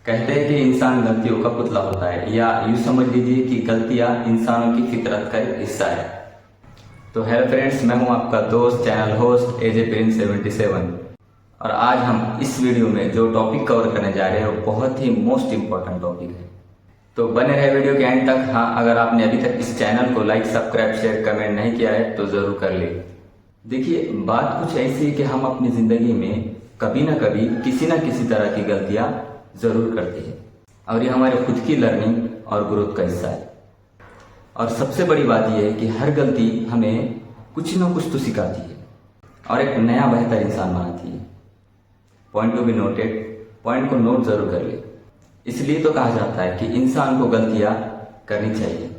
कहते हैं कि इंसान गलतियों का पुतला होता है, या यूं समझ लीजिए कि गलतियां इंसानों की फितरत का एक हिस्सा है। तो हेलो फ्रेंड्स, मैं हूं आपका दोस्त चैनल होस्ट एजे प्रिंस 77। और आज हम इस वीडियो में जो टॉपिक कवर करने जा रहे हैं वो बहुत ही मोस्ट इंपॉर्टेंट टॉपिक है। तो बने रहे वीडियो के एंड तक। हाँ, अगर आपने अभी तक इस चैनल को लाइक, सब्सक्राइब, शेयर, कमेंट नहीं किया है तो जरूर कर ले। देखिए, बात कुछ ऐसी है कि हम अपनी जिंदगी में कभी ना कभी किसी ना किसी तरह की गलतियां जरूर करते हैं, और ये हमारे खुद की लर्निंग और ग्रोथ का हिस्सा है। और सबसे बड़ी बात यह है कि हर गलती हमें कुछ ना कुछ तो सिखाती है और एक नया बेहतर इंसान बनाती है। Point to be noted, point को नोट जरूर कर ले। इसलिए तो कहा जाता है कि इंसान को गलतियां करनी चाहिए,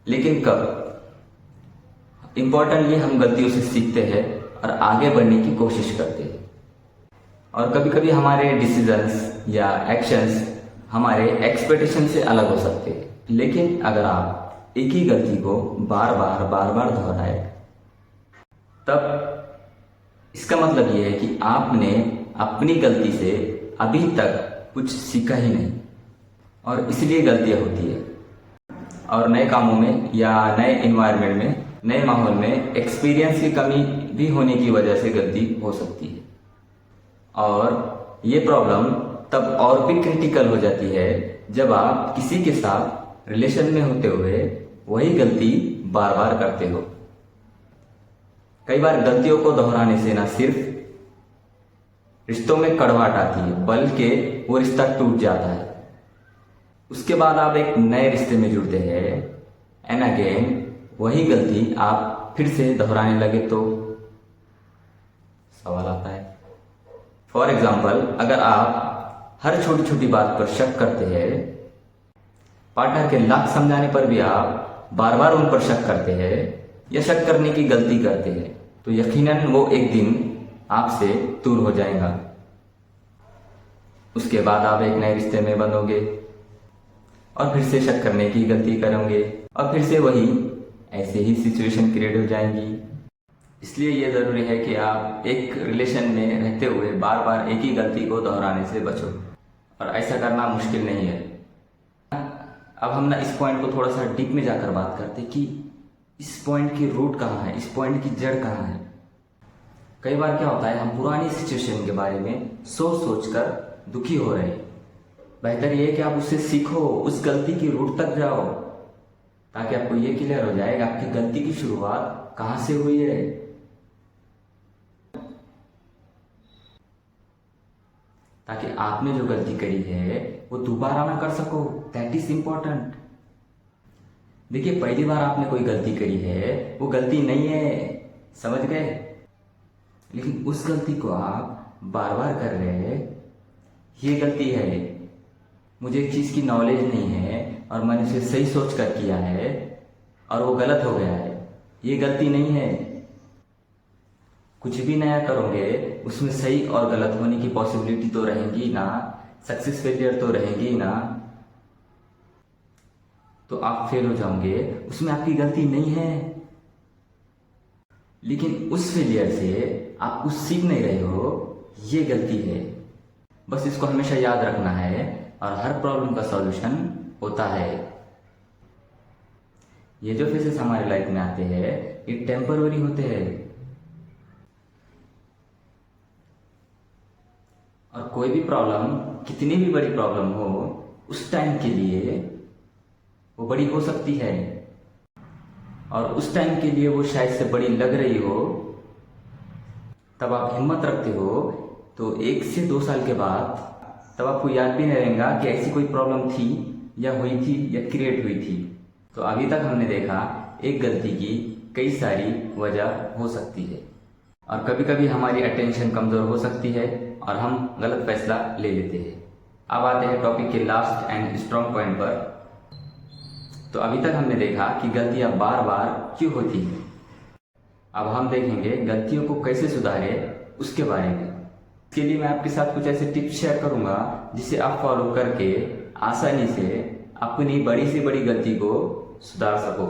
लेकिन कब? इंपॉर्टेंटली हम गलतियों से सीखते हैं और आगे बढ़ने की कोशिश करते हैं। और कभी कभी हमारे डिसीजंस या एक्शंस हमारे एक्सपेक्टेशन से अलग हो सकते हैं, लेकिन अगर आप एक ही गलती को बार बार दोहराए, तब इसका मतलब यह है कि आपने अपनी गलती से अभी तक कुछ सीखा ही नहीं, और इसलिए गलतियां होती है। और नए कामों में या नए एनवायरनमेंट में, नए माहौल में एक्सपीरियंस की कमी भी होने की वजह से गलती हो सकती है। और ये प्रॉब्लम तब और भी क्रिटिकल हो जाती है जब आप किसी के साथ रिलेशन में होते हुए वही गलती बार बार करते हो। कई बार गलतियों को दोहराने से ना सिर्फ रिश्तों में कड़वाहट आती है, बल्कि वो रिश्ता टूट जाता है। उसके बाद आप एक नए रिश्ते में जुड़ते हैं, एंड अगेन वही गलती आप फिर से दोहराने लगे तो सवाल आता है। फॉर एग्जाम्पल, अगर आप हर छोटी छोटी बात पर शक करते हैं, पार्टनर के लाख समझाने पर भी आप बार बार उन पर शक करते हैं या शक करने की गलती करते हैं, तो यकीनन वो एक दिन आपसे दूर हो जाएगा। उसके बाद आप एक नए रिश्ते में बंधोगे और फिर से शक करने की गलती करोगे, और फिर से वही ऐसे ही सिचुएशन क्रिएट हो जाएंगी। इसलिए ये जरूरी है कि आप एक रिलेशन में रहते हुए बार बार एक ही गलती को दोहराने से बचो, और ऐसा करना मुश्किल नहीं है। अब हम ना इस पॉइंट को थोड़ा सा डीप में जाकर बात करते हैं कि इस पॉइंट की रूट कहाँ है, इस पॉइंट की जड़ कहाँ है। कई बार क्या होता है, हम पुरानी सिचुएशन के बारे में सोच कर दुखी हो रहे हैं। बेहतर ये है कि आप उससे सीखो, उस गलती की रूट तक जाओ, ताकि आपको ये क्लियर हो जाएगा आपकी गलती की शुरुआत कहाँ से हुई है। ताकि आपने जो गलती करी है वो दोबारा ना कर सको। That is important. देखिए, पहली बार आपने कोई गलती करी है, वो गलती नहीं है, समझ गए? लेकिन उस गलती को आप बार बार कर रहे हैं, ये गलती है। मुझे एक चीज की नॉलेज नहीं है और मैंने उसे सही सोच कर किया है और वो गलत हो गया है, ये गलती नहीं है। कुछ भी नया करोगे उसमें सही और गलत होने की पॉसिबिलिटी तो रहेगी ना, सक्सेस फेलियर तो रहेगी ना। तो आप फेल हो जाओगे, उसमें आपकी गलती नहीं है, लेकिन उस फेलियर से आप कुछ सीख नहीं रहे हो, ये गलती है। बस इसको हमेशा याद रखना है, और हर प्रॉब्लम का सॉल्यूशन होता है। ये जो फेसेस हमारे लाइफ में आते हैं ये टेम्पररी होते हैं, और कोई भी प्रॉब्लम, कितनी भी बड़ी प्रॉब्लम हो, उस टाइम के लिए वो बड़ी हो सकती है, और उस टाइम के लिए वो शायद से बड़ी लग रही हो। तब आप हिम्मत रखते हो तो 1 से 2 साल के बाद तब आपको याद भी नहीं रहेगा कि ऐसी कोई प्रॉब्लम थी या हुई थी या क्रिएट हुई थी। तो अभी तक हमने देखा एक गलती की कई सारी वजह हो सकती है, और कभी कभी हमारी अटेंशन कमजोर हो सकती है और हम गलत फैसला ले लेते हैं। अब आते हैं टॉपिक के लास्ट एंड स्ट्रॉन्ग पॉइंट पर। तो अभी तक हमने देखा कि गलतियां बार बार क्यों होती हैं। अब हम देखेंगे गलतियों को कैसे सुधारे उसके बारे में। इसके लिए मैं आपके साथ कुछ ऐसे टिप्स शेयर करूंगा जिसे आप फॉलो करके आसानी से अपनी बड़ी से बड़ी गलती को सुधार सको,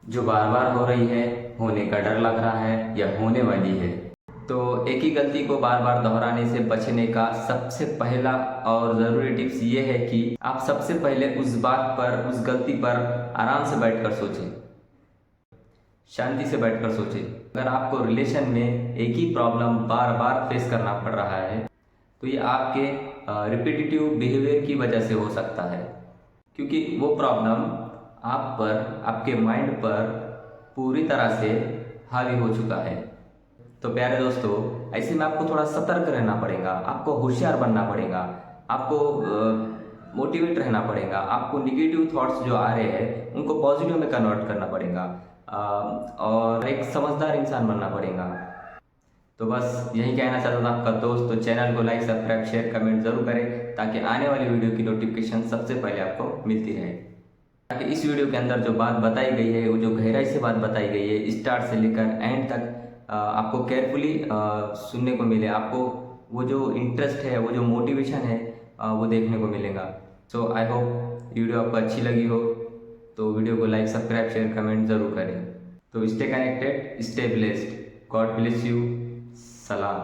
जो बार बार हो रही है, होने का डर लग रहा है या होने वाली है। तो एक ही गलती को बार बार दोहराने से बचने का सबसे पहला और ज़रूरी टिप्स ये है कि आप सबसे पहले उस बात पर, उस गलती पर आराम से बैठकर सोचें, शांति से बैठकर सोचें। अगर आपको रिलेशन में एक ही प्रॉब्लम बार बार फेस करना पड़ रहा है तो ये आपके रिपीटिटिव बिहेवियर की वजह से हो सकता है, क्योंकि वो प्रॉब्लम आप पर, आपके माइंड पर पूरी तरह से हावी हो चुका है। तो प्यारे दोस्तों, ऐसे में आपको थोड़ा सतर्क रहना पड़ेगा, आपको होशियार बनना पड़ेगा, आपको मोटिवेट रहना पड़ेगा, आपको निगेटिव थॉट्स जो आ रहे हैं उनको पॉजिटिव में कन्वर्ट करना पड़ेगा और एक समझदार इंसान बनना पड़ेगा। तो बस यही कहना चाहता था आपका दोस्त। तो चैनल को लाइक, सब्सक्राइब, शेयर, कमेंट जरूर करें ताकि आने वाली वीडियो की नोटिफिकेशन सबसे पहले आपको मिलती रहे। ताकि इस वीडियो के अंदर जो बात बताई गई है, वो जो गहराई से बात बताई गई है, स्टार्ट से लेकर एंड तक आपको केयरफुली सुनने को मिले, आपको वो जो इंटरेस्ट है, वो जो मोटिवेशन है वो देखने को मिलेगा। सो आई होप वीडियो आपको अच्छी लगी हो, तो वीडियो को लाइक, सब्सक्राइब, शेयर, कमेंट ज़रूर करें। तो stay connected, stay blessed, God bless you, सलाम।